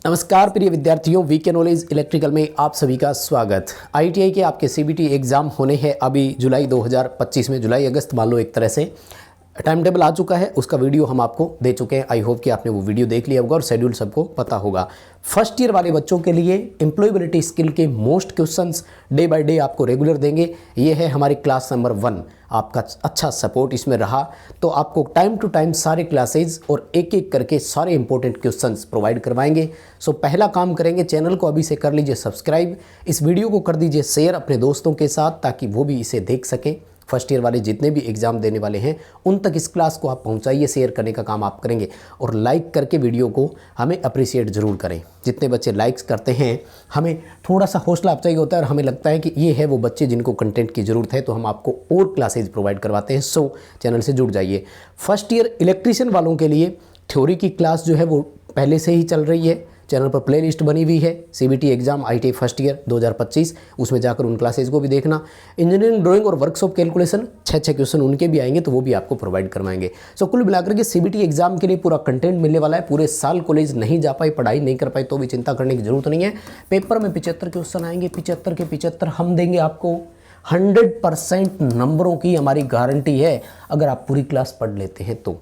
नमस्कार प्रिय विद्यार्थियों, वीके नॉलेज इलेक्ट्रिकल में आप सभी का स्वागत। आईटीआई के आपके सीबीटी एग्ज़ाम होने हैं अभी जुलाई 2025 में, जुलाई अगस्त मान लो एक तरह से। टाइम टेबल आ चुका है, उसका वीडियो हम आपको दे चुके हैं। आई होप कि आपने वो वीडियो देख लिया होगा और शेड्यूल सबको पता होगा। फर्स्ट ईयर वाले बच्चों के लिए एम्प्लॉयबिलिटी स्किल के most questions day by day आपको रेगुलर देंगे। ये है हमारी क्लास नंबर 1। आपका अच्छा सपोर्ट इसमें रहा तो आपको टाइम टू टाइम सारे क्लासेज और एक एक करके सारे इंपॉर्टेंट क्वेश्चंस प्रोवाइड करवाएंगे। सो पहला काम करेंगे, चैनल को अभी से कर लीजिए सब्सक्राइब, इस वीडियो को कर दीजिए शेयर अपने दोस्तों के साथ ताकि वो भी इसे देख सकें। फर्स्ट ईयर वाले जितने भी एग्ज़ाम देने वाले हैं उन तक इस क्लास को आप पहुंचाइए, शेयर करने का काम आप करेंगे और लाइक करके वीडियो को हमें अप्रिशिएट ज़रूर करें। जितने बच्चे लाइक्स करते हैं हमें थोड़ा सा हौसला अफजाई होता है और हमें लगता है कि ये है वो बच्चे जिनको कंटेंट की ज़रूरत है, तो हम आपको और क्लासेज प्रोवाइड करवाते हैं। सो चैनल से जुड़ जाइए। फर्स्ट ईयर इलेक्ट्रीशियन वालों के लिए थ्योरी की क्लास जो है वो पहले से ही चल रही है। चैनल पर प्लेलिस्ट बनी हुई है, CBT exam ITI first year 2025, उसमें जाकर उन क्लासेज को भी देखना। इंजीनियरिंग ड्राइंग और वर्कशॉप कैलकुलेशन 6 क्वेश्चन उनके भी आएंगे, तो वो भी आपको प्रोवाइड करवाएंगे। सो कुल मिलाकर के सीबीटी एग्जाम के लिए पूरा कंटेंट मिलने वाला है। पूरे साल कॉलेज नहीं जा पाई, पढ़ाई नहीं कर पाई तो भी चिंता करने की जरूरत नहीं है। पेपर में 75 क्वेश्चन आएंगे, 75 के 75 हम देंगे आपको। 100% नंबरों की हमारी गारंटी है अगर आप पूरी क्लास पढ़ लेते हैं तो।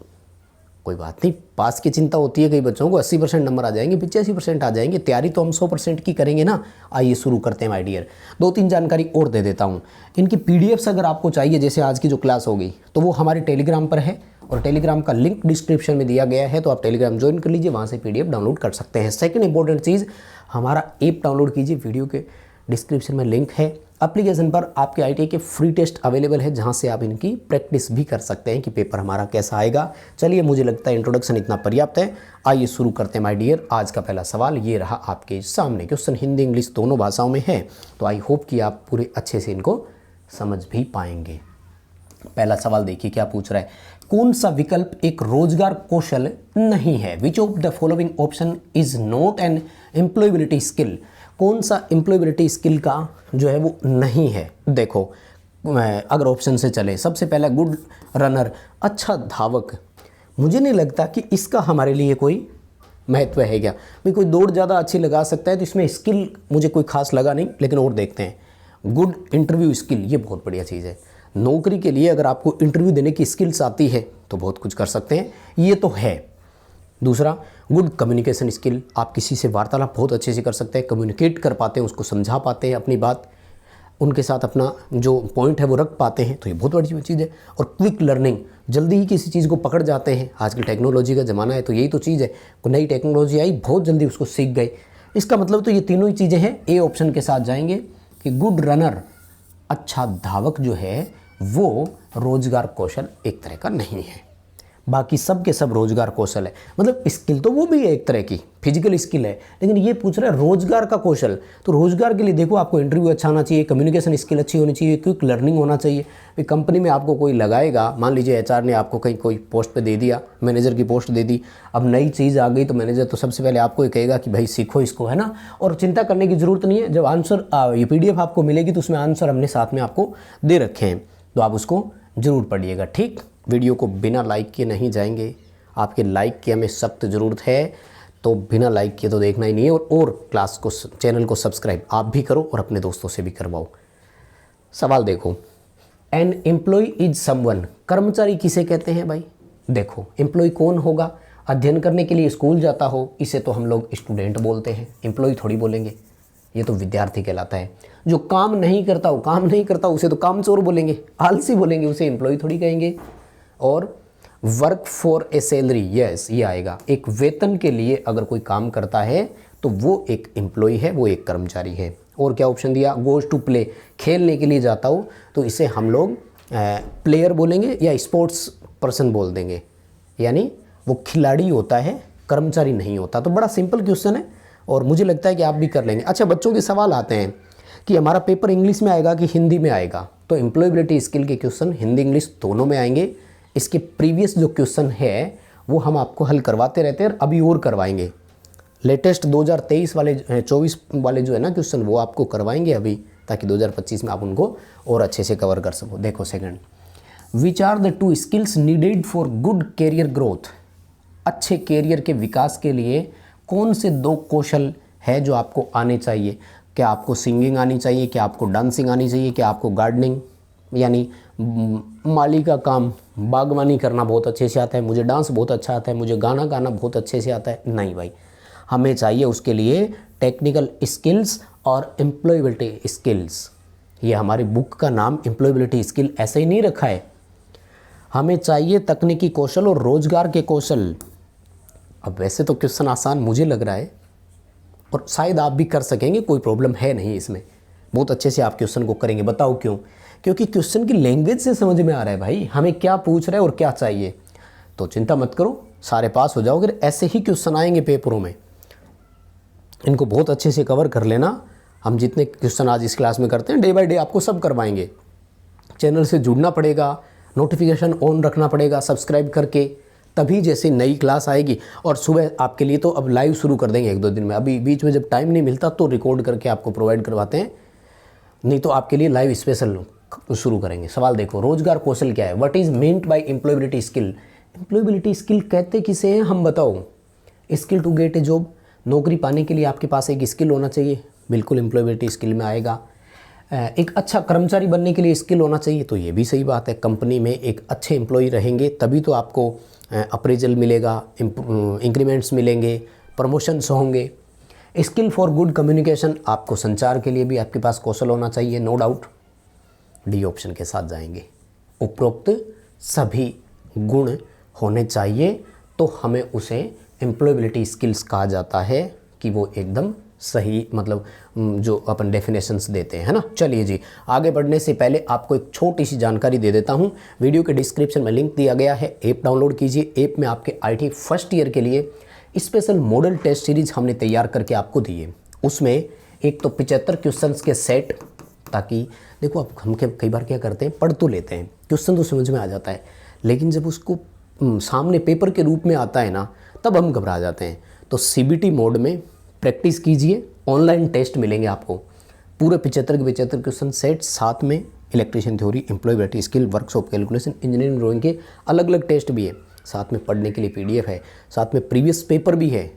कोई बात नहीं, पास की चिंता होती है कई बच्चों को, 80% नंबर आ जाएंगे, 85% आ जाएंगे। तैयारी तो हम 100% की करेंगे ना। आइए शुरू करते हैं माय डियर। 2-3 जानकारी और दे देता हूँ। इनकी पीडीएफ्स अगर आपको चाहिए, जैसे आज की जो क्लास होगी, तो वो हमारे टेलीग्राम पर है और टेलीग्राम का लिंक डिस्क्रिप्शन में दिया गया है, तो आप टेलीग्राम ज्वाइन कर लीजिए, वहाँ से पीडीएफ डाउनलोड कर सकते हैं। सेकेंड इंपॉर्टेंट चीज़, हमारा ऐप डाउनलोड कीजिए, वीडियो के डिस्क्रिप्शन में लिंक है। एप्लीकेशन पर आपके आईटीआई के फ्री टेस्ट अवेलेबल है, जहां से आप इनकी प्रैक्टिस भी कर सकते हैं कि पेपर हमारा कैसा आएगा। चलिए, मुझे लगता है इंट्रोडक्शन इतना पर्याप्त है। आइए शुरू करते हैं माय डियर। आज का पहला सवाल ये रहा आपके सामने। क्वेश्चन हिंदी इंग्लिश दोनों भाषाओं में है, तो आई होप कि आप पूरे अच्छे से इनको समझ भी पाएंगे। पहला सवाल देखिए क्या पूछ रहा है। कौन सा विकल्प एक रोजगार कौशल नहीं है? Which of the following option is not an employability skill? कौन सा एम्प्लॉयबिलिटी स्किल का जो है वो नहीं है? देखो, अगर ऑप्शन से चले, सबसे पहला गुड रनर, अच्छा धावक। मुझे नहीं लगता कि इसका हमारे लिए कोई महत्व है क्या भाई। कोई दौड़ ज़्यादा अच्छी लगा सकता है, तो इसमें स्किल मुझे कोई खास लगा नहीं, लेकिन और देखते हैं। गुड इंटरव्यू स्किल, ये बहुत बढ़िया चीज़ है। नौकरी के लिए अगर आपको इंटरव्यू देने की स्किल्स आती है तो बहुत कुछ कर सकते हैं, ये तो है। दूसरा, गुड कम्युनिकेशन स्किल, आप किसी से वार्तालाप बहुत अच्छे से कर सकते हैं, कम्युनिकेट कर पाते हैं, उसको समझा पाते हैं, अपनी बात उनके साथ अपना जो पॉइंट है वो रख पाते हैं, तो ये बहुत बड़ी चीज़ है। और क्विक लर्निंग, जल्दी ही किसी चीज़ को पकड़ जाते हैं। आजकल टेक्नोलॉजी का ज़माना है, तो यही तो चीज़ है। कोई नई टेक्नोलॉजी आई, बहुत जल्दी उसको सीख गए। इसका मतलब तो ये तीनों ही चीज़ें हैं, ए ऑप्शन के साथ जाएंगे कि गुड रनर, अच्छा धावक जो है वो रोजगार कौशल एक तरह का नहीं है। बाकी सब के सब रोजगार कौशल है, मतलब स्किल तो वो भी है एक तरह की, फिजिकल स्किल है, लेकिन ये पूछ रहा है रोजगार का कौशल। तो रोजगार के लिए देखो, आपको इंटरव्यू अच्छा आना चाहिए, कम्युनिकेशन स्किल अच्छी होनी चाहिए, क्विक लर्निंग होना चाहिए। भाई कंपनी में आपको कोई लगाएगा, मान लीजिए एचआर ने आपको कहीं कोई पोस्ट पे दे दिया, मैनेजर की पोस्ट दे दी, अब नई चीज़ आ गई तो मैनेजर तो सबसे पहले आपको ये कहेगा कि भाई सीखो इसको, है ना। और चिंता करने की ज़रूरत नहीं है। जब आंसर ये PDF आपको मिलेगी तो उसमें आंसर हमने साथ में आपको दे रखे हैं, तो आप उसको ज़रूर पढ़िएगा। ठीक, वीडियो को बिना लाइक किए नहीं जाएंगे, आपके लाइक की हमें सख्त ज़रूरत है, तो बिना लाइक किए तो देखना ही नहीं है। और क्लास को, चैनल को सब्सक्राइब आप भी करो और अपने दोस्तों से भी करवाओ। सवाल देखो, एन एम्प्लॉय इज समवन, कर्मचारी किसे कहते हैं भाई? देखो, एम्प्लॉय कौन होगा? अध्ययन करने के लिए स्कूल जाता हो, इसे तो हम लोग स्टूडेंट बोलते हैं, एम्प्लॉय थोड़ी बोलेंगे, ये तो विद्यार्थी कहलाता है। जो काम नहीं करता हो, काम नहीं करता उसे तो कामचोर बोलेंगे, आलसी बोलेंगे, उसे एम्प्लॉय थोड़ी कहेंगे। और work for a salary, yes, ये आएगा। एक वेतन के लिए अगर कोई काम करता है तो वो एक एम्प्लॉय है, वो एक कर्मचारी है। और क्या ऑप्शन दिया? गोज टू प्ले, खेलने के लिए जाता हो तो इसे हम लोग प्लेयर बोलेंगे या स्पोर्ट्स पर्सन बोल देंगे, यानी वो खिलाड़ी होता है, कर्मचारी नहीं होता। तो बड़ा सिंपल क्वेश्चन है और मुझे लगता है कि आप भी कर लेंगे। अच्छा, बच्चों के सवाल आते हैं कि हमारा पेपर इंग्लिश में आएगा कि हिंदी में आएगा, तो एम्प्लॉयबिलिटी स्किल के क्वेश्चन हिंदी इंग्लिश दोनों में आएंगे। इसके प्रीवियस जो क्वेश्चन है वो हम आपको हल करवाते रहते हैं और अभी और करवाएंगे। लेटेस्ट 2023 वाले 24 वाले जो है ना क्वेश्चन, वो आपको करवाएंगे अभी, ताकि 2025 में आप उनको और अच्छे से कवर कर सको। देखो second, which are the 2 skills needed for good career growth? अच्छे कैरियर के विकास के लिए कौन से 2 कौशल है जो आपको आने चाहिए। क्या आपको सिंगिंग आनी चाहिए, क्या आपको डांसिंग आनी चाहिए, क्या आपको गार्डनिंग यानी माली का काम, बागवानी करना बहुत अच्छे से आता है, मुझे डांस बहुत अच्छा आता है, मुझे गाना गाना बहुत अच्छे से आता है। नहीं भाई, हमें चाहिए उसके लिए टेक्निकल स्किल्स और एम्प्लॉयबिलिटी स्किल्स। ये हमारी बुक का नाम एम्प्लॉयबिलिटी स्किल ऐसे ही नहीं रखा है। हमें चाहिए तकनीकी कौशल और रोजगार के कौशल। अब वैसे तो क्वेश्चन आसान मुझे लग रहा है और शायद आप भी कर सकेंगे, कोई प्रॉब्लम है नहीं इसमें, बहुत अच्छे से आप क्वेश्चन को करेंगे। बताओ क्यों? क्योंकि क्वेश्चन की लैंग्वेज से समझ में आ रहा है भाई हमें क्या पूछ रहे हैं और क्या चाहिए। तो चिंता मत करो, सारे पास हो जाओगे। ऐसे ही क्वेश्चन आएंगे पेपरों में, इनको बहुत अच्छे से कवर कर लेना। हम जितने क्वेश्चन आज इस क्लास में करते हैं डे बाय डे आपको सब करवाएंगे। चैनल से जुड़ना पड़ेगा, नोटिफिकेशन ऑन रखना पड़ेगा सब्सक्राइब करके, तभी जैसे नई क्लास आएगी। और सुबह आपके लिए तो अब लाइव शुरू कर देंगे 1-2 दिन में, अभी बीच में जब टाइम नहीं मिलता तो रिकॉर्ड करके आपको प्रोवाइड करवाते हैं, नहीं तो आपके लिए लाइव स्पेशल शुरू करेंगे। सवाल देखो, रोजगार कौशल क्या है? What is meant by employability skill? Employability skill कहते किसे हैं हम बताओ? Skill to get a job, नौकरी पाने के लिए आपके पास एक स्किल होना चाहिए, बिल्कुल एम्प्लॉयबिलिटी स्किल में आएगा। एक अच्छा कर्मचारी बनने के लिए स्किल होना चाहिए, तो ये भी सही बात है। कंपनी में एक अच्छे एम्प्लॉय रहेंगे तभी तो आपको अप्रेजल मिलेगा, इंक्रीमेंट्स मिलेंगे, प्रमोशंस होंगे। स्किल फॉर गुड कम्युनिकेशन, आपको संचार के लिए भी आपके पास कौशल होना चाहिए, नो डाउट। डी ऑप्शन के साथ जाएंगे। उपरोक्त सभी गुण होने चाहिए तो हमें उसे एम्प्लॉयबिलिटी स्किल्स कहा जाता है कि वो एकदम सही, मतलब जो अपन डेफिनेशंस देते हैं, है ना। चलिए जी, आगे बढ़ने से पहले आपको एक छोटी सी जानकारी दे देता हूँ। वीडियो के डिस्क्रिप्शन में लिंक दिया गया है, ऐप डाउनलोड कीजिए। ऐप में आपके IT फर्स्ट ईयर के लिए स्पेशल मॉडल टेस्ट सीरीज हमने तैयार करके आपको दी है। उसमें एक तो 75 क्वेश्चंस के सेट, ताकि देखो अब हम कई बार क्या करते हैं, पढ़ तो लेते हैं, क्वेश्चन तो समझ में आ जाता है, लेकिन जब उसको सामने पेपर के रूप में आता है ना, तब हम घबरा जाते हैं। तो CBT मोड में प्रैक्टिस कीजिए, ऑनलाइन टेस्ट मिलेंगे आपको, पूरे 75 के 75 क्वेश्चन सेट, साथ में electrician theory, employability skill, workshop calculation, engineering drawing के अलग अलग टेस्ट भी है, साथ में पढ़ने के लिए PDF है, साथ में प्रीवियस पेपर भी है।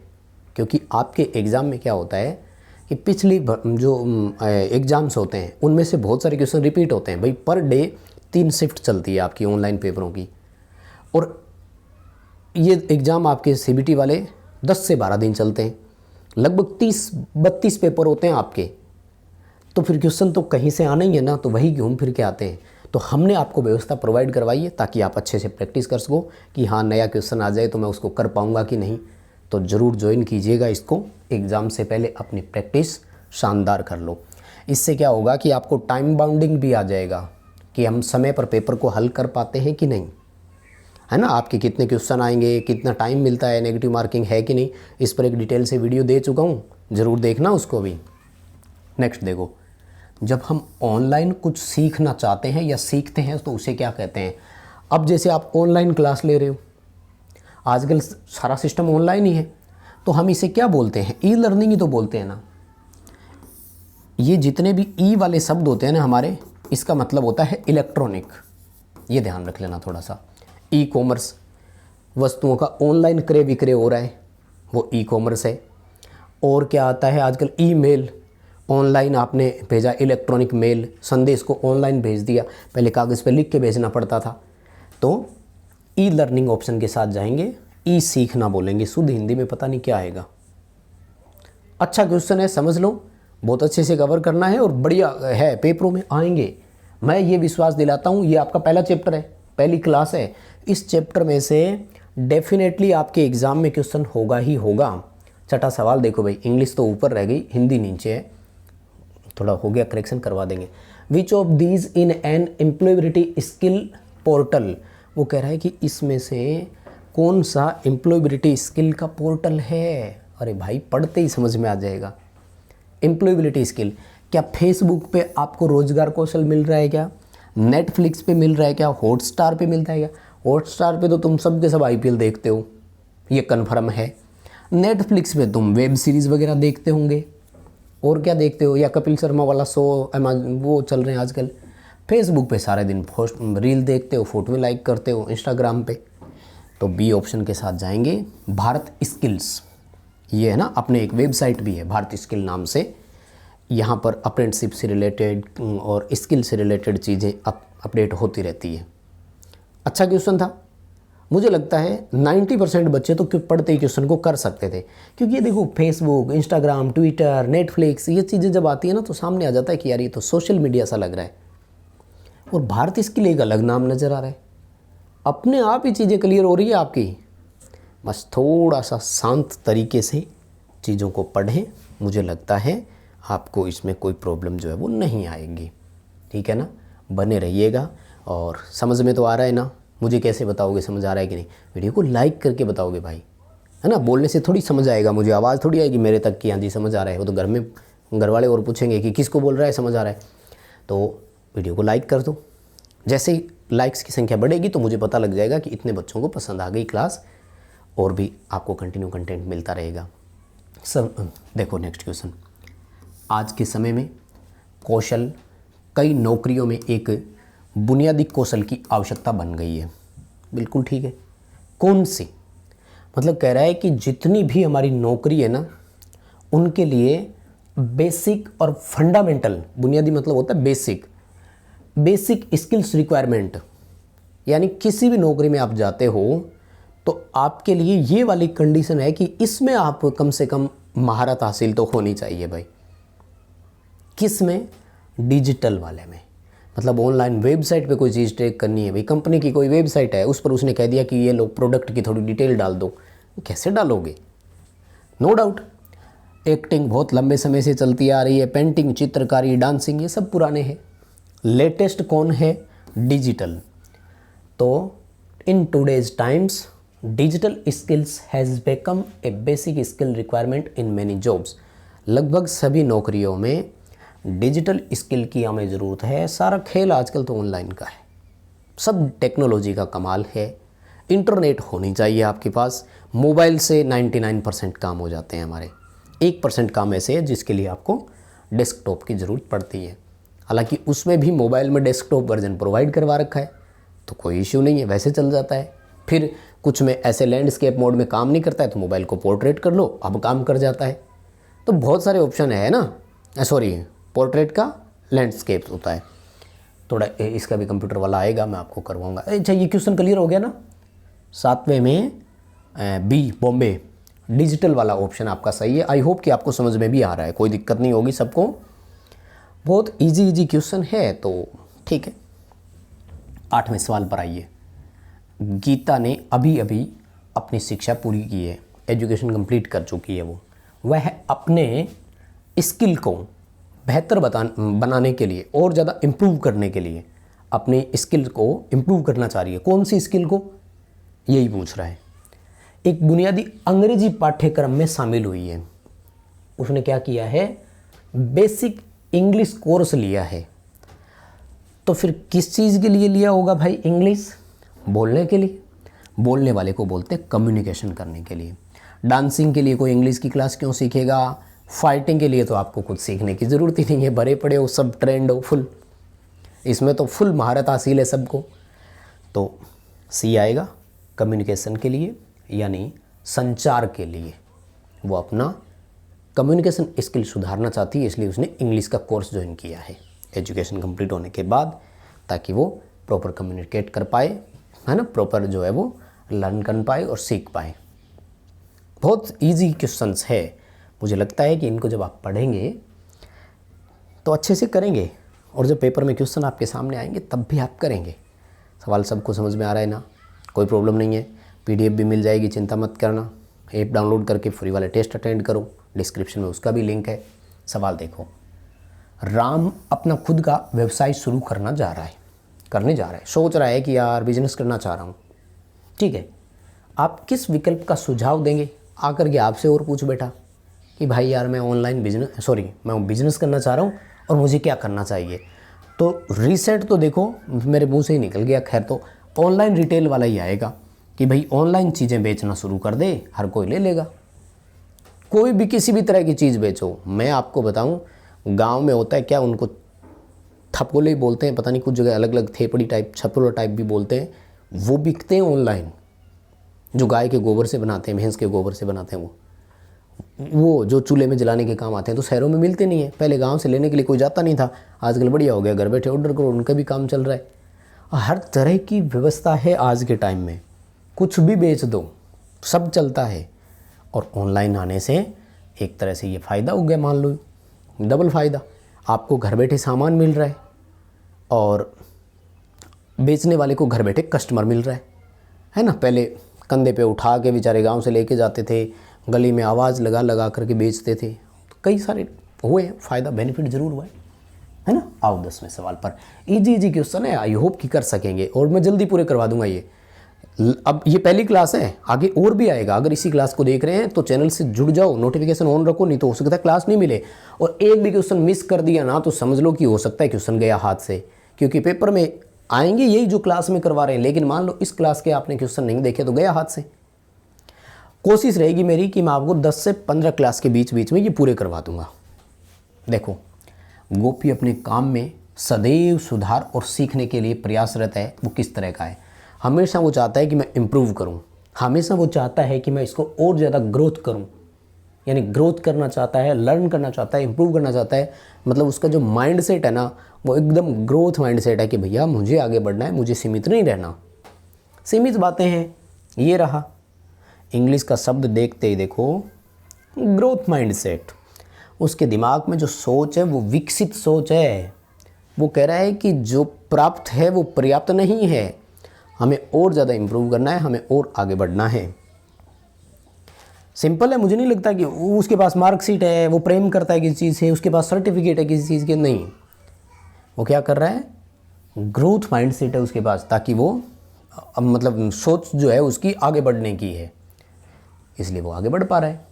क्योंकि आपके एग्ज़ाम में क्या होता है कि पिछली जो एग्ज़ाम्स होते हैं उनमें से बहुत सारे क्वेश्चन रिपीट होते हैं भाई। पर डे 3 शिफ्ट चलती है आपकी ऑनलाइन पेपरों की, और ये एग्ज़ाम आपके CBT वाले 10 से 12 दिन चलते हैं, लगभग 30-32 पेपर होते हैं आपके। तो फिर क्वेश्चन तो कहीं से आना ही है ना, तो वही घूम फिर के आते हैं। तो हमने आपको व्यवस्था प्रोवाइड करवाई है ताकि आप अच्छे से प्रैक्टिस कर सको कि हाँ नया क्वेश्चन आ जाए तो मैं उसको कर पाऊँगा कि नहीं। तो ज़रूर ज्वाइन कीजिएगा इसको, एग्ज़ाम से पहले अपनी प्रैक्टिस शानदार कर लो। इससे क्या होगा कि आपको टाइम बाउंडिंग भी आ जाएगा कि हम समय पर पेपर को हल कर पाते हैं कि नहीं, है ना। आपके कितने क्वेश्चन आएंगे, कितना टाइम मिलता है, नेगेटिव मार्किंग है कि नहीं, इस पर एक डिटेल से वीडियो दे चुका हूँ, ज़रूर देखना उसको भी। नेक्स्ट देखो, जब हम ऑनलाइन कुछ सीखना चाहते हैं या सीखते हैं तो उसे क्या कहते हैं। अब जैसे आप ऑनलाइन क्लास ले रहे हो, आजकल सारा सिस्टम ऑनलाइन ही है, तो हम इसे क्या बोलते हैं? ई लर्निंग ही तो बोलते हैं ना। ये जितने भी ई वाले शब्द होते हैं ना हमारे, इसका मतलब होता है इलेक्ट्रॉनिक। ये ध्यान रख लेना थोड़ा सा। ई-कॉमर्स, वस्तुओं का ऑनलाइन क्रय विक्रय हो रहा है, वो ई-कॉमर्स है। और क्या आता है आजकल? ईमेल, ऑनलाइन आपने भेजा, इलेक्ट्रॉनिक मेल, संदेश को ऑनलाइन भेज दिया, पहले कागज़ पे लिख के भेजना पड़ता था। तो ई लर्निंग ऑप्शन के साथ जाएंगे, ई सीखना बोलेंगे, शुद्ध हिंदी में पता नहीं क्या आएगा। अच्छा क्वेश्चन है, समझ लो, बहुत अच्छे से कवर करना है और बढ़िया है, पेपरों में आएंगे, मैं ये विश्वास दिलाता हूँ। ये आपका पहला चैप्टर है, पहली क्लास है, इस चैप्टर में से डेफिनेटली आपके एग्ज़ाम में क्वेश्चन होगा ही होगा। छठा सवाल देखो भाई, इंग्लिश तो ऊपर रह गई, हिंदी नीचे है, थोड़ा हो गया करेक्शन करवा देंगे। Which of these in an employability skill portal, वो कह रहा है कि इसमें से कौन सा एम्प्लॉयबिलिटी स्किल का पोर्टल है। अरे भाई पढ़ते ही समझ में आ जाएगा। एम्प्लॉयबिलिटी स्किल, क्या फेसबुक पे आपको रोजगार कौशल मिल रहा है क्या? नेटफ्लिक्स पे मिल रहा है क्या? हॉटस्टार पे मिलता है क्या? हॉटस्टार पे तो तुम सब के सब IPL देखते हो, ये कन्फर्म है। नेटफ्लिक्स पे तुम वेब सीरीज़ वगैरह देखते होंगे, और क्या देखते हो, या कपिल शर्मा वाला शो वो चल रहे हैं आजकल। फेसबुक पे सारे दिन पोस्ट रील देखते हो, फोटो लाइक करते हो, इंस्टाग्राम पे। तो बी ऑप्शन के साथ जाएंगे, भारत स्किल्स, ये है ना, अपने एक वेबसाइट भी है भारतीय स्किल नाम से। यहाँ पर अप्रेंटिसशिप से रिलेटेड और स्किल से रिलेटेड चीज़ें अपडेट होती रहती है। अच्छा क्वेश्चन था। मुझे लगता है 90% बच्चे तो पढ़ते ही क्वेश्चन को कर सकते थे, क्योंकि ये देखो फेसबुक, इंस्टाग्राम, ट्विटर, नेटफ्लिक्स, ये चीज़ें जब आती है ना तो सामने आ जाता है कि यार ये तो सोशल मीडिया सा लग रहा है, और भारत इसके लिए एक अलग नाम नज़र आ रहा है। अपने आप ही चीज़ें क्लियर हो रही है आपकी। बस थोड़ा सा शांत तरीके से चीज़ों को पढ़ें, मुझे लगता है आपको इसमें कोई प्रॉब्लम जो है वो नहीं आएगी। ठीक है ना, बने रहिएगा। और समझ में तो आ रहा है ना, मुझे कैसे बताओगे समझ आ रहा है कि नहीं, वीडियो को लाइक करके बताओगे भाई, है ना। बोलने से थोड़ी समझ आएगा, मुझे आवाज़ थोड़ी आएगी मेरे तक कि हाँ जी समझ आ रहा है। वो तो घर में घर वाले और पूछेंगे कि किसको बोल रहा है, समझ आ रहा है। तो वीडियो को लाइक कर दो। जैसे ही लाइक्स की संख्या बढ़ेगी तो मुझे पता लग जाएगा कि इतने बच्चों को पसंद आ गई क्लास, और भी आपको कंटिन्यू कंटेंट मिलता रहेगा। सब देखो नेक्स्ट क्वेश्चन। आज के समय में कौशल कई नौकरियों में एक बुनियादी कौशल की आवश्यकता बन गई है। बिल्कुल ठीक है। कौन सी? मतलब कह रहा है कि जितनी भी हमारी नौकरी है ना, उनके लिए बेसिक और फंडामेंटल, बुनियादी मतलब होता है बेसिक स्किल्स रिक्वायरमेंट, यानी किसी भी नौकरी में आप जाते हो तो आपके लिए ये वाली कंडीशन है कि इसमें आप कम से कम महारत हासिल तो होनी चाहिए भाई। किस में? डिजिटल वाले में। मतलब ऑनलाइन वेबसाइट पे कोई चीज़ ट्रैक करनी है भाई, कंपनी की कोई वेबसाइट है, उस पर उसने कह दिया कि ये लो प्रोडक्ट की थोड़ी डिटेल डाल दो, कैसे डालोगे? नो डाउट एक्टिंग बहुत लंबे समय से चलती आ रही है, पेंटिंग, चित्रकारी, डांसिंग, ये सब पुराने हैं। लेटेस्ट कौन है? डिजिटल। तो in today's times digital skills has become a basic skill requirement in many jobs. लगभग सभी नौकरियों में डिजिटल स्किल की हमें ज़रूरत है। सारा खेल आजकल तो ऑनलाइन का है, सब टेक्नोलॉजी का कमाल है। इंटरनेट होनी चाहिए आपके पास। मोबाइल से 99% काम हो जाते हैं हमारे। 1% काम ऐसे है जिसके लिए आपको डेस्कटॉप की ज़रूरत पड़ती है। हालांकि उसमें भी मोबाइल में डेस्कटॉप वर्जन प्रोवाइड करवा रखा है, तो कोई इश्यू नहीं है, वैसे चल जाता है। फिर कुछ में ऐसे लैंडस्केप मोड में काम नहीं करता है तो मोबाइल को पोर्ट्रेट कर लो, अब काम कर जाता है। तो बहुत सारे ऑप्शन है ना। सॉरी, पोर्ट्रेट का लैंडस्केप होता है। थोड़ा इसका भी कंप्यूटर वाला आएगा, मैं आपको करवाऊंगा। अच्छा, ये क्वेश्चन क्लियर हो गया ना। 7वें में बी बॉम्बे डिजिटल वाला ऑप्शन आपका सही है। आई होप कि आपको समझ में भी आ रहा है, कोई दिक्कत नहीं होगी सबको। बहुत इजी क्वेश्चन है तो ठीक है। 8वें सवाल पर आइए। गीता ने अभी अभी अपनी शिक्षा पूरी की है, एजुकेशन कंप्लीट कर चुकी है। वह अपने स्किल को बेहतर बनाने के लिए और ज़्यादा इम्प्रूव करने के लिए अपने स्किल को इम्प्रूव करना चाह रही है। कौन सी स्किल को? यही पूछ रहा है। एक बुनियादी अंग्रेजी पाठ्यक्रम में शामिल हुई है। उसने क्या किया है? बेसिक इंग्लिश कोर्स लिया है। तो फिर किस चीज़ के लिए लिया होगा भाई? इंग्लिश बोलने के लिए। बोलने वाले को बोलते हैं कम्युनिकेशन करने के लिए। डांसिंग के लिए कोई इंग्लिश की क्लास क्यों सीखेगा? फाइटिंग के लिए तो आपको कुछ सीखने की ज़रूरत ही नहीं है, भरे पड़े हो, सब ट्रेंड हो फुल, इसमें तो फुल महारत हासिल है सबको। तो सी आएगा कम्युनिकेशन के लिए, यानी संचार के लिए। वो अपना कम्युनिकेशन स्किल सुधारना चाहती है, इसलिए उसने इंग्लिश का कोर्स ज्वाइन किया है एजुकेशन कंप्लीट होने के बाद, ताकि वो प्रॉपर कम्युनिकेट कर पाए, है ना, प्रॉपर जो है वो लर्न कर पाए और सीख पाए। बहुत इजी क्वेश्चंस है। मुझे लगता है कि इनको जब आप पढ़ेंगे तो अच्छे से करेंगे, और जब पेपर में क्वेश्चन आपके सामने आएंगे तब भी आप करेंगे। सवाल सबको समझ में आ रहा है ना? कोई प्रॉब्लम नहीं है। PDF भी मिल जाएगी, चिंता मत करना। ऐप डाउनलोड करके फ्री वाले टेस्ट अटेंड करो, डिस्क्रिप्शन में उसका भी लिंक है। सवाल देखो। राम अपना खुद का व्यवसाय शुरू करने जा रहा है, सोच रहा है कि यार बिजनेस करना चाह रहा हूँ। ठीक है, आप किस विकल्प का सुझाव देंगे? आकर के आपसे और पूछ बैठा कि भाई यार मैं बिजनेस करना चाह रहा हूँ और मुझे क्या करना चाहिए। तो रीसेट तो देखो मेरे मुंह से ही निकल गया। खैर, तो ऑनलाइन रिटेल वाला ही आएगा कि भाई ऑनलाइन चीज़ें बेचना शुरू कर दे, हर कोई ले लेगा। कोई भी किसी भी तरह की चीज़ बेचो। मैं आपको बताऊं, गांव में होता है क्या, उनको थपोले ही बोलते हैं, पता नहीं कुछ जगह अलग अलग थेपड़ी टाइप, छपोला टाइप भी बोलते हैं। वो बिकते हैं ऑनलाइन, जो गाय के गोबर से बनाते हैं, भैंस के गोबर से बनाते हैं। वो जो चूल्हे में जलाने के काम आते हैं तो शहरों में मिलते नहीं है। पहले गांव से लेने के लिए कोई जाता नहीं था, आजकल बढ़िया हो गया, घर बैठे ऑर्डर करो, उनका भी काम चल रहा है। हर तरह की व्यवस्था है आज के टाइम में, कुछ भी बेच दो सब चलता है। और ऑनलाइन आने से एक तरह से ये फ़ायदा हो गया, मान लो डबल फ़ायदा, आपको घर बैठे सामान मिल रहा है और बेचने वाले को घर बैठे कस्टमर मिल रहा है ना। पहले कंधे पे उठा के बेचारे गांव से लेके जाते थे, गली में आवाज़ लगा लगा करके बेचते थे। तो कई सारे हुए हैं फ़ायदा, बेनिफिट ज़रूर हुआ है ना। आओ 10वें सवाल पर, इजी क्वेश्चन है, आई होप कि कर सकेंगे और मैं जल्दी पूरे करवा दूंगा ये। अब ये पहली क्लास है, आगे और भी आएगा। अगर इसी क्लास को देख रहे हैं तो चैनल से जुड़ जाओ, नोटिफिकेशन ऑन रखो, नहीं तो हो सकता है क्लास नहीं मिले। और एक भी क्वेश्चन मिस कर दिया ना तो समझ लो कि हो सकता है क्वेश्चन गया हाथ से, क्योंकि पेपर में आएंगे यही जो क्लास में करवा रहे हैं, लेकिन मान लो इस क्लास के आपने क्वेश्चन नहीं देखे तो गया हाथ से। कोशिश रहेगी मेरी कि मैं आपको 10 से 15 क्लास के बीच बीच में ये पूरे करवा दूंगा। देखो, गोपी अपने काम में सदैव सुधार और सीखने के लिए प्रयासरत है। वो किस तरह का है? हमेशा वो चाहता है कि मैं इम्प्रूव करूं, हमेशा वो चाहता है कि मैं इसको और ज़्यादा ग्रोथ करूं, यानी ग्रोथ करना चाहता है, लर्न करना चाहता है, इम्प्रूव करना चाहता है। मतलब उसका जो माइंड सेट है ना, वो एकदम ग्रोथ माइंड सेट है कि भैया मुझे आगे बढ़ना है, मुझे सीमित नहीं रहना। सीमित बातें हैं, ये रहा इंग्लिश का शब्द देखते ही देखो, ग्रोथ माइंड सेट। उसके दिमाग में जो सोच है वो विकसित सोच है। वो कह रहा है कि जो प्राप्त है वो पर्याप्त नहीं है, हमें और ज़्यादा इम्प्रूव करना है, हमें और आगे बढ़ना है। सिंपल है, मुझे नहीं लगता कि उसके पास मार्कशीट है, वो प्रेम करता है किसी चीज़ से, उसके पास सर्टिफिकेट है किसी चीज़ के, नहीं। वो क्या कर रहा है, ग्रोथ माइंड सेट है उसके पास, ताकि वो मतलब सोच जो है उसकी आगे बढ़ने की है, इसलिए वो आगे बढ़ पा रहा है।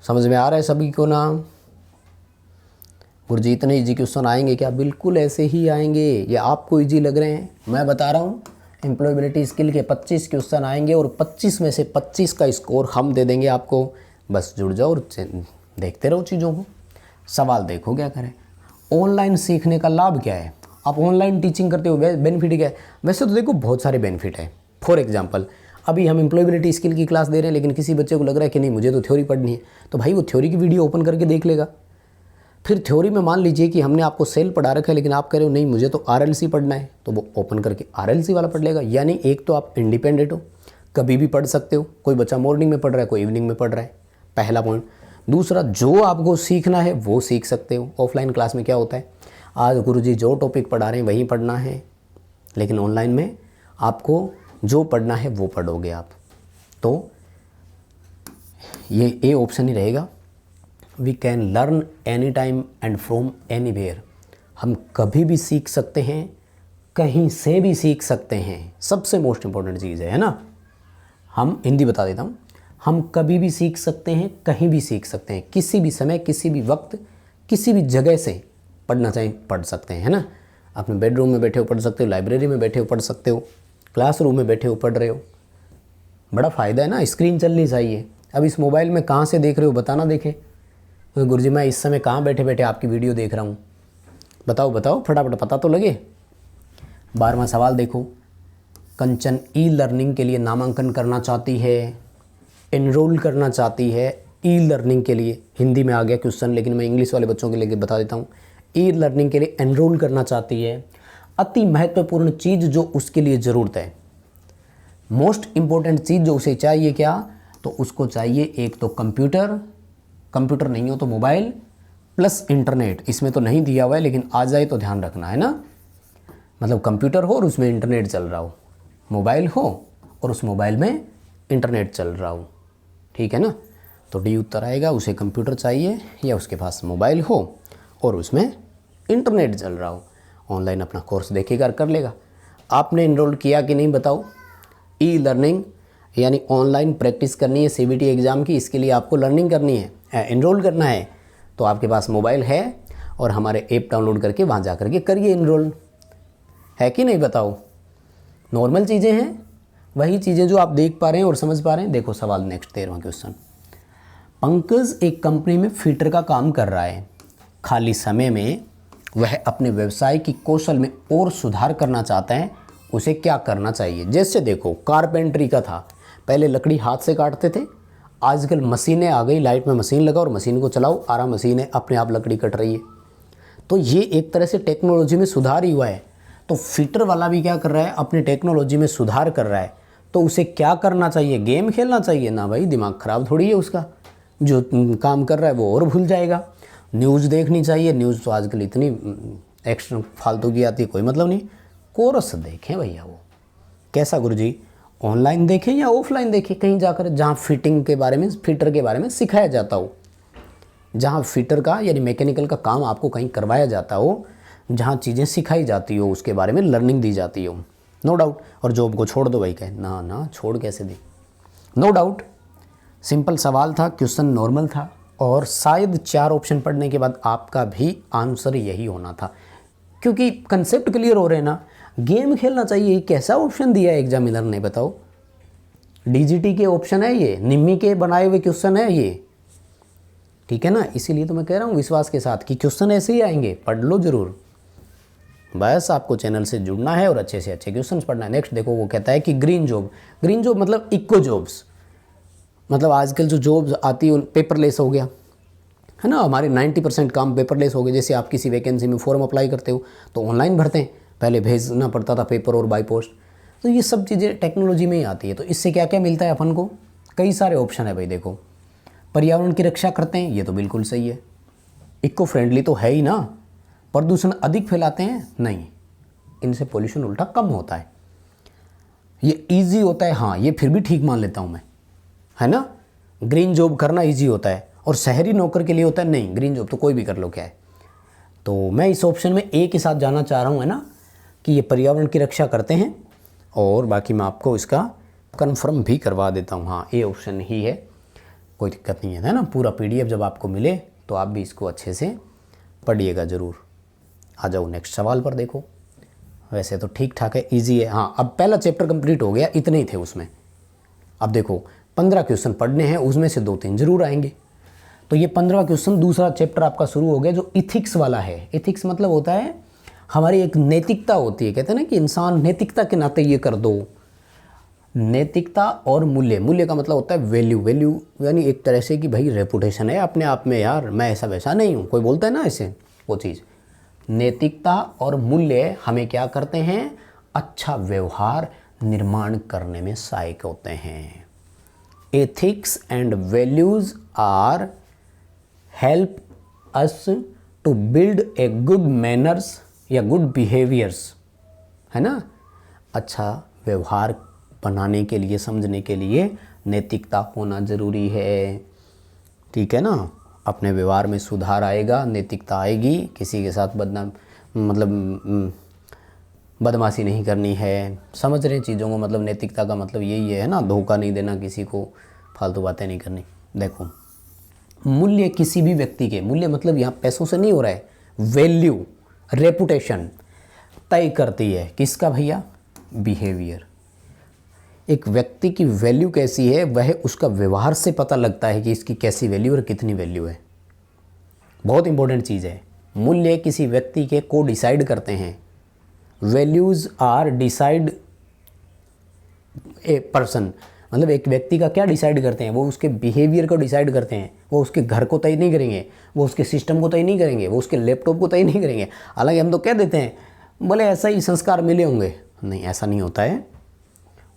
समझ में आ रहा है सभी को ना? गुरुजी इतने इजी क्वेश्चन आएंगे क्या? बिल्कुल ऐसे ही आएंगे। ये आपको इजी लग रहे हैं, मैं बता रहा हूँ। एम्प्लॉयबिलिटी स्किल के 25 क्वेश्चन आएंगे और 25 में से 25 का स्कोर हम दे देंगे आपको। बस जुड़ जाओ और देखते रहो चीज़ों को। सवाल देखो क्या करें। ऑनलाइन सीखने का लाभ क्या है? आप ऑनलाइन टीचिंग करते हो, बेनिफिट क्या है? वैसे तो देखो बहुत सारे बेनिफिट है। फॉर एग्जाम्पल, अभी हम एम्प्लॉयबिलिटी स्किल की क्लास दे रहे हैं, लेकिन किसी बच्चे को लग रहा है कि नहीं मुझे तो थ्योरी पढ़नी है, तो भाई वो थ्योरी की वीडियो ओपन करके देख लेगा। फिर थ्योरी में मान लीजिए कि हमने आपको सेल पढ़ा रखा है, लेकिन आप कह रहे हो नहीं मुझे तो RLC पढ़ना है, तो वो ओपन करके RLC वाला पढ़ लेगा। यानी एक तो आप इंडिपेंडेंट हो, कभी भी पढ़ सकते हो। कोई बच्चा मॉर्निंग में पढ़ रहा है, कोई इवनिंग में पढ़ रहा है, पहला पॉइंट। दूसरा, जो आपको सीखना है वो सीख सकते हो। ऑफलाइन क्लास में क्या होता है, आज गुरुजी जो टॉपिक पढ़ा रहे हैं वही पढ़ना है, लेकिन ऑनलाइन में आपको जो पढ़ना है वो पढ़ोगे आप। तो ये ए ऑप्शन ही रहेगा। We can learn any time and from anywhere. हम कभी भी सीख सकते हैं, कहीं से भी सीख सकते हैं। सबसे मोस्ट इम्पॉर्टेंट चीज़ है ना। हम हिंदी बता देता हूँ, हम कभी भी सीख सकते हैं, कहीं भी सीख सकते हैं, किसी भी समय, किसी भी वक्त, किसी भी जगह से पढ़ना चाहें पढ़ सकते हैं, है ना। अपने बेडरूम में बैठे हो पढ़ सकते हो, लाइब्रेरी में बैठे हो पढ़ सकते हो, क्लासरूम में बैठे हो पढ़ रहे हो। बड़ा फ़ायदा है ना। स्क्रीन चलनी चाहिए। अब इस मोबाइल में कहाँ से देख रहे हो बताना, देखें तो गुरुजी मैं इस समय कहाँ बैठे बैठे आपकी वीडियो देख रहा हूँ, बताओ बताओ फटाफट, पता तो लगे। 12वां सवाल देखो। कंचन ई लर्निंग के लिए नामांकन करना चाहती है, एनरोल करना चाहती है ई लर्निंग के लिए। हिंदी में आ गया क्वेश्चन, लेकिन मैं इंग्लिश वाले बच्चों के लिए बता देता हूँ। ई लर्निंग के लिए एनरोल करना चाहती है। अति महत्वपूर्ण चीज़ जो उसके लिए ज़रूरत है, मोस्ट इम्पोर्टेंट चीज़ जो उसे चाहिए क्या, तो उसको चाहिए एक तो कंप्यूटर, कंप्यूटर नहीं हो तो मोबाइल प्लस इंटरनेट। इसमें तो नहीं दिया हुआ है, लेकिन आ जाए तो ध्यान रखना है ना। मतलब कंप्यूटर हो और उसमें इंटरनेट चल रहा हो, मोबाइल हो और उस मोबाइल में इंटरनेट चल रहा हो, ठीक है ना। तो डी उत्तर आएगा। उसे कंप्यूटर चाहिए या उसके पास मोबाइल हो और उसमें इंटरनेट चल रहा हो। ऑनलाइन अपना कोर्स देखेगा, कर लेगा। आपने इनरोल किया कि नहीं बताओ। ई लर्निंग यानी ऑनलाइन प्रैक्टिस करनी है CBT एग्ज़ाम की, इसके लिए आपको लर्निंग करनी है, इनरोल करना है। तो आपके पास मोबाइल है और हमारे ऐप डाउनलोड करके वहाँ जा करके करिए इनरोल, है कि नहीं बताओ। नॉर्मल चीज़ें हैं, वही चीज़ें जो आप देख पा रहे हैं और समझ पा रहे हैं। देखो सवाल नेक्स्ट 13वां क्वेश्चन। पंकज एक कंपनी में फिटर का काम कर रहा है। खाली समय में वह अपने व्यवसाय की कौशल में और सुधार करना चाहता है, उसे क्या करना चाहिए। जैसे देखो कारपेंटरी का था, पहले लकड़ी हाथ से काटते थे, आजकल मशीनें आ गई, लाइट में मशीन लगाओ और मशीन को चलाओ, आराम मशीन है, अपने आप लकड़ी कट रही है। तो ये एक तरह से टेक्नोलॉजी में सुधार ही हुआ है। तो फिटर वाला भी क्या कर रहा है, अपनी टेक्नोलॉजी में सुधार कर रहा है। तो उसे क्या करना चाहिए, गेम खेलना चाहिए ना भाई, दिमाग ख़राब थोड़ी है उसका, जो काम कर रहा है वो और भूल जाएगा। न्यूज़ देखनी चाहिए, न्यूज़ तो आजकल इतनी एक्स्ट्रा फालतू की आती है, कोई मतलब नहीं। कोर्स देखें भैया, वो कैसा गुरुजी, ऑनलाइन देखें या ऑफलाइन देखें, कहीं जाकर जहाँ फिटिंग के बारे में, फिटर के बारे में सिखाया जाता हो, जहाँ फिटर का यानी मैकेनिकल का काम आपको कहीं करवाया जाता हो, जहाँ चीज़ें सिखाई जाती हो, उसके बारे में लर्निंग दी जाती हो, नो डाउट। और जॉब को छोड़ दो भाई, कहे ना ना छोड़ कैसे दी, नो डाउट। सिंपल सवाल था, क्वेश्चन नॉर्मल था, और शायद 4 ऑप्शन पढ़ने के बाद आपका भी आंसर यही होना था, क्योंकि कंसेप्ट क्लियर हो रहे हैं ना। गेम खेलना चाहिए, कैसा ऑप्शन दिया है एग्जामिनर ने बताओ। डीजीटी के ऑप्शन है ये, निम्मी के बनाए हुए क्वेश्चन है ये, ठीक है ना। इसीलिए तो मैं कह रहा हूँ विश्वास के साथ कि क्वेश्चन ऐसे ही आएंगे, पढ़ लो ज़रूर। बस आपको चैनल से जुड़ना है और अच्छे से अच्छे क्वेश्चन पढ़ना है। नेक्स्ट देखो, वो कहता है कि ग्रीन जॉब, ग्रीन जॉब मतलब इको जॉब्स, मतलब आजकल जो जॉब्स आती है पेपरलेस हो गया है ना। हमारे 90% काम पेपरलेस हो गए। जैसे आप किसी वैकेंसी में फॉर्म अप्लाई करते हो तो ऑनलाइन भरते हैं, पहले भेजना पड़ता था पेपर और बाई पोस्ट। तो ये सब चीज़ें टेक्नोलॉजी में ही आती है। तो इससे क्या क्या मिलता है अपन को, कई सारे ऑप्शन है भाई। देखो, पर्यावरण की रक्षा करते हैं, ये तो बिल्कुल सही है, इको फ्रेंडली तो है ही ना। प्रदूषण अधिक फैलाते हैं, नहीं, इनसे पोल्यूशन उल्टा कम होता है। ये इजी होता है, हाँ ये फिर भी ठीक मान लेता हूँ मैं, है ना। ग्रीन जॉब करना इजी होता है, और शहरी नौकर के लिए होता है नहीं, ग्रीन जॉब तो कोई भी कर लो, क्या है। तो मैं इस ऑप्शन में ए के साथ जाना चाह रहा हूँ, है ना, कि ये पर्यावरण की रक्षा करते हैं। और बाकी मैं आपको इसका कन्फर्म भी करवा देता हूँ, हाँ ए ऑप्शन ही है, कोई दिक्कत नहीं है ना। पूरा PDF जब आपको मिले तो आप भी इसको अच्छे से पढ़िएगा ज़रूर। आ जाओ नेक्स्ट सवाल पर। देखो, वैसे तो ठीक ठाक है, इजी है। हाँ, अब पहला चैप्टर कंप्लीट हो गया, इतने ही थे उसमें। अब देखो 15 क्वेश्चन पढ़ने हैं, उसमें से 2-3 जरूर आएंगे। तो ये 15 क्वेश्चन, दूसरा चैप्टर आपका शुरू हो गया जो इथिक्स वाला है। इथिक्स मतलब होता है हमारी एक नैतिकता होती है, कहते हैं ना कि इंसान नैतिकता के नाते ये कर दो। नैतिकता और मूल्य, मूल्य का मतलब होता है वैल्यू, वैल्यू यानी एक तरह से कि भाई रेपुटेशन है अपने आप में, यार मैं ऐसा वैसा नहीं हूँ, कोई बोलता है ना ऐसे, वो चीज़। नैतिकता और मूल्य हमें क्या करते हैं, अच्छा व्यवहार निर्माण करने में सहायक होते हैं। Ethics and values are help us to build a good manners या गुड बिहेवियर्स, है ना। अच्छा व्यवहार बनाने के लिए, समझने के लिए नैतिकता होना ज़रूरी है, ठीक है ना। अपने व्यवहार में सुधार आएगा, नैतिकता आएगी, किसी के साथ बदमाशी नहीं करनी है, समझ रहे हैं चीज़ों को। मतलब नैतिकता का मतलब यही है ना, धोखा नहीं देना किसी को, फालतू बातें नहीं करनी। देखो, मूल्य किसी भी व्यक्ति के, मूल्य मतलब यहाँ पैसों से नहीं हो रहा है, वैल्यू, रेपुटेशन तय करती है किसका भैया, बिहेवियर। एक व्यक्ति की वैल्यू कैसी है वह उसका व्यवहार से पता लगता है कि इसकी कैसी वैल्यू और कितनी वैल्यू है। बहुत इंपॉर्टेंट चीज़ है। मूल्य किसी व्यक्ति के को डिसाइड करते हैं, values are decide a person, मतलब एक व्यक्ति का क्या डिसाइड करते हैं, वो उसके बिहेवियर को डिसाइड करते हैं। वो उसके घर को तय नहीं करेंगे, वो उसके सिस्टम को तय नहीं करेंगे, वो उसके लैपटॉप को तय नहीं करेंगे। हालांकि हम तो कह देते हैं बोले ऐसा ही संस्कार मिले होंगे, नहीं ऐसा नहीं होता है।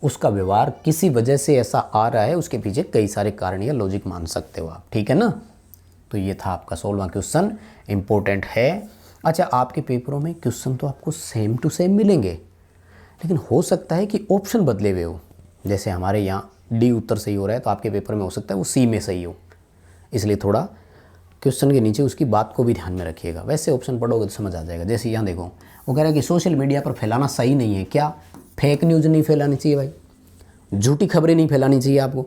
उसका व्यवहार किसी वजह से ऐसा आ रहा है, उसके पीछे कई सारे कारण या लॉजिक मान सकते हो आप, ठीक है ना। तो ये था आपका 16वां क्वेश्चन, इंपॉर्टेंट है। अच्छा, आपके पेपरों में क्वेश्चन तो आपको सेम टू सेम मिलेंगे, लेकिन हो सकता है कि ऑप्शन बदले हुए हो। जैसे हमारे यहाँ डी उत्तर सही हो रहा है तो आपके पेपर में हो सकता है वो सी में सही हो, इसलिए थोड़ा क्वेश्चन के नीचे उसकी बात को भी ध्यान में रखिएगा। वैसे ऑप्शन पढ़ोगे तो समझ आ जाएगा। जैसे यहाँ देखो, वो कह रहा है कि सोशल मीडिया पर फैलाना सही नहीं है। क्या? फेक न्यूज़ नहीं फैलानी चाहिए भाई, झूठी खबरें नहीं फैलानी चाहिए आपको।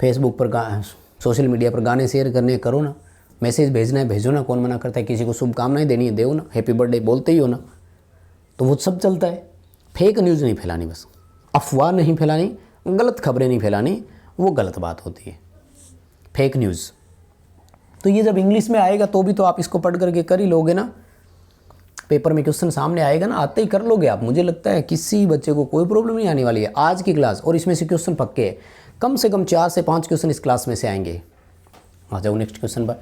फेसबुक पर सोशल मीडिया पर गाने शेयर करने करो ना, मैसेज भेजना है भेजो ना, कौन मना करता है। किसी को शुभकामनाएं देनी है दो ना, हैप्पी बर्थडे बोलते ही हो ना, तो वो सब चलता है। फेक न्यूज़ नहीं फैलानी, बस अफवाह नहीं फैलानी, गलत खबरें नहीं फैलानी, वो गलत बात होती है फेक न्यूज़। तो ये जब इंग्लिश में आएगा तो भी तो आप इसको पढ़ करके कर ही लोगे ना, पेपर में क्वेश्चन सामने आएगा ना, आते ही कर लोगे आप। मुझे लगता है किसी बच्चे को कोई प्रॉब्लम नहीं आने वाली है आज की क्लास, और इसमें से क्वेश्चन पक्के हैं। कम से कम 4 से 5 क्वेश्चन इस क्लास में से आएंगे। आ जाओ नेक्स्ट क्वेश्चन पर।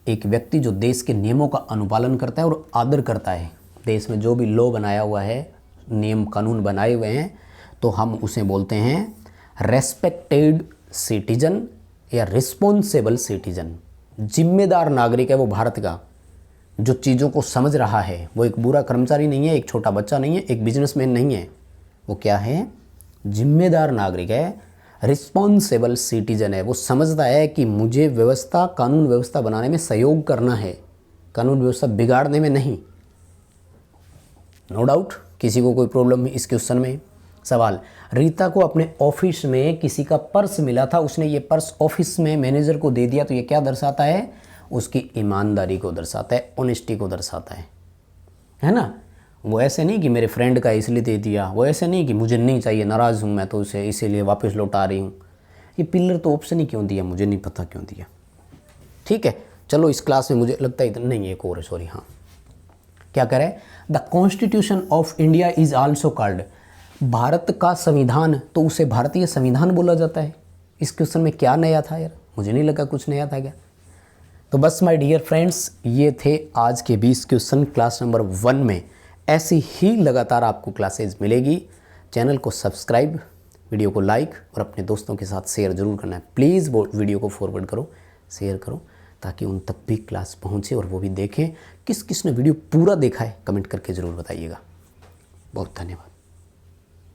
एक व्यक्ति जो देश के नियमों का अनुपालन करता है और आदर करता है, देश में जो भी लॉ बनाया हुआ है, नियम कानून बनाए हुए हैं, तो हम उसे बोलते हैं रेस्पेक्टेड सिटीजन या रिस्पॉन्सिबल सिटीजन। जिम्मेदार नागरिक है वो भारत का, जो चीज़ों को समझ रहा है। वो एक बुरा कर्मचारी नहीं है, एक छोटा बच्चा नहीं है, एक बिजनेसमैन नहीं है। वो क्या है? जिम्मेदार नागरिक है, रिस्पॉन्सिबल सिटीजन है। वो समझता है कि मुझे व्यवस्था, कानून व्यवस्था बनाने में सहयोग करना है, कानून व्यवस्था बिगाड़ने में नहीं। नो डाउट किसी को कोई प्रॉब्लम इस क्वेश्चन में। सवाल, रीता को अपने ऑफिस में किसी का पर्स मिला था, उसने ये पर्स ऑफिस में मैनेजर को दे दिया, तो ये क्या दर्शाता है? उसकी ईमानदारी को दर्शाता है, ऑनेस्टी को दर्शाता है ना। वो ऐसे नहीं कि मेरे फ्रेंड का इसलिए दे दिया, वो ऐसे नहीं कि मुझे नहीं चाहिए, नाराज़ हूँ मैं तो उसे इसीलिए वापस लौटा रही हूँ। ये पिलर तो ऑप्शन ही क्यों दिया, मुझे नहीं पता क्यों दिया। ठीक है, चलो इस क्लास में मुझे लगता है इतना नहीं, एक और है, सॉरी। हाँ, क्या करें? The constitution of India is also called, Bharat का संविधान, तो उसे भारतीय संविधान बोला जाता है। इस क्वेश्चन में क्या नया था यार? मुझे नहीं लगा कुछ नया था क्या। तो बस माय डियर फ्रेंड्स, ये थे आज के 20 क्वेश्चन क्लास नंबर 1 में। ऐसी ही लगातार आपको क्लासेज मिलेगी। चैनल को सब्सक्राइब, वीडियो को लाइक और अपने दोस्तों के साथ शेयर जरूर करना है। प्लीज़ वो वीडियो को फॉरवर्ड करो, शेयर करो, ताकि उन तक भी क्लास पहुँचे और वो भी देखें। किस किस ने वीडियो पूरा देखा है कमेंट करके ज़रूर बताइएगा। बहुत धन्यवाद।